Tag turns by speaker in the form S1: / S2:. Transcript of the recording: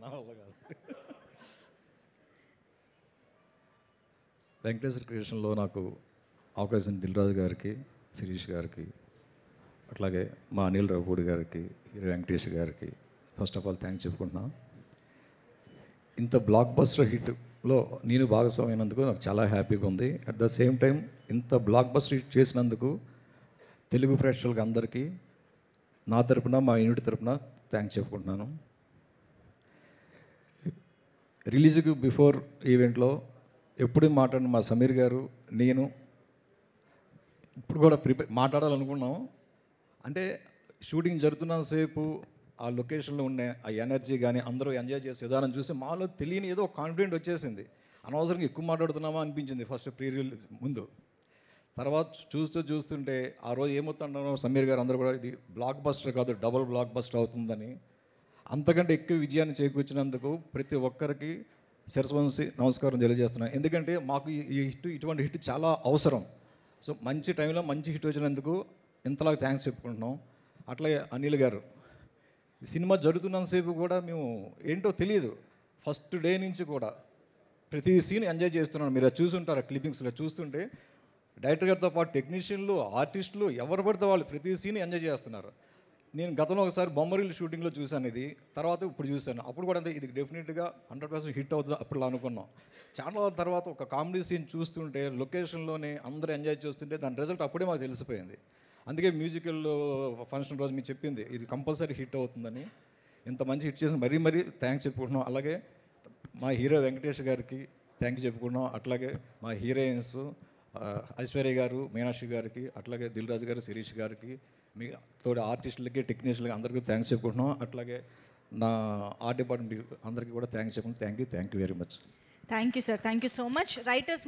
S1: నా వల్ల కాదు. వెంకటేశ్వర క్రియేషన్లో నాకు అవకాశం దిల్ రాజు గారికి, శిరీష్ గారికి, అట్లాగే మా అనిల్ రావుపూడి గారికి, హీరో వెంకటేష్ గారికి ఫస్ట్ ఆఫ్ ఆల్ థ్యాంక్స్ చెప్పుకుంటున్నాను. ఇంత బ్లాక్ బస్టర్ హిట్లో నేను భాగస్వామి అయినందుకు నాకు చాలా హ్యాపీగా ఉంది. అట్ ద సేమ్ టైం ఇంత బ్లాక్ బస్టర్ హిట్ చేసినందుకు తెలుగు ప్రేక్షకులకు అందరికీ నా తరపున, మా యూనిట్ తరపున థ్యాంక్స్ చెప్పుకుంటున్నాను. రిలీజ్కి బిఫోర్ ఈవెంట్లో ఎప్పుడు మాట్లాడిన మా సమీర్ గారు, నేను ఇప్పుడు కూడా మాట్లాడాలనుకున్నాం. అంటే షూటింగ్ జరుగుతున్నంతసేపు ఆ లొకేషన్లో ఉండే ఆ ఎనర్జీ కానీ అందరూ ఎంజాయ్ చేసే విధానం చూసి మాలో తెలియని ఏదో కాన్ఫిడెంట్ వచ్చేసింది. అనవసరంగా ఎక్కువ మాట్లాడుతున్నామా అనిపించింది ఫస్ట్ ప్రీ రిలీజ్ ముందు. తర్వాత చూస్తుంటే ఆ రోజు ఏమవుతున్నారో సమీర్ గారు అందరూ కూడా ఇది బ్లాక్ బస్టర్ కాదు డబుల్ బ్లాక్ బస్టర్ అవుతుందని, అంతకంటే ఎక్కువ విజయాన్ని చేకూర్చినందుకు ప్రతి ఒక్కరికి శిరస్సు నమస్కారం తెలియజేస్తున్నాను. ఎందుకంటే మాకు ఈ హిట్, ఇటువంటి హిట్ చాలా అవసరం. సో మంచి టైంలో మంచి హిట్ వచ్చినందుకు ఇంతలాగా థ్యాంక్స్ చెప్పుకుంటున్నాం. అట్లాగే అనిల్ గారు, ఈ సినిమా జరుగుతున్నంతసేపు కూడా మేము ఏంటో తెలియదు, ఫస్ట్ డే నుంచి కూడా ప్రతి సీన్ ఎంజాయ్ చేస్తున్నాను. మీరు అది చూసుంటారు, ఆ క్లిప్పింగ్స్లో చూస్తుంటే డైరెక్టర్ గారితో పాటు టెక్నీషియన్లు, ఆర్టిస్టులు ఎవరు పడితే వాళ్ళు ప్రతి సీన్ ఎంజాయ్ చేస్తున్నారు. నేను గతంలో ఒకసారి బొమ్మరీలు షూటింగ్లో చూశాను ఇది, తర్వాత ఇప్పుడు చూశాను. అప్పుడు కూడా ఇది డెఫినెట్గా 100% హిట్ అవుతుంది అప్పుడు అనుకున్నాం. చాలా తర్వాత ఒక కామెడీ సీన్ చూస్తుంటే లొకేషన్లోనే అందరూ ఎంజాయ్ చేస్తుంటే దాని రిజల్ట్ అప్పుడే మాకు తెలిసిపోయింది. అందుకే మ్యూజికల్ ఫంక్షన్ రోజు మీకు చెప్పింది ఇది కంపల్సరీ హిట్ అవుతుందని. ఇంత మంచి హిట్ చేసిన మరీ థ్యాంక్స్ చెప్పుకుంటున్నాం. అలాగే మా హీరో వెంకటేష్ గారికి థ్యాంక్ యూ చెప్పుకుంటున్నాం. అట్లాగే మా హీరోయిన్స్ ఐశ్వర్య గారు, మీనాక్షి గారికి, అట్లాగే దిల్ రాజు గారు, శిరీష్ గారికి, మీ తోటి ఆర్టిస్టులకి, టెక్నీషియన్లకి అందరికీ థ్యాంక్స్ చెప్పుకుంటున్నాం. అట్లాగే నా ఆర్ట్ డిపార్ట్మెంట్ అందరికీ కూడా థ్యాంక్స్ చెప్పుకుంటున్నాం. Thank you very much.
S2: Thank you sir, thank you so much. Writers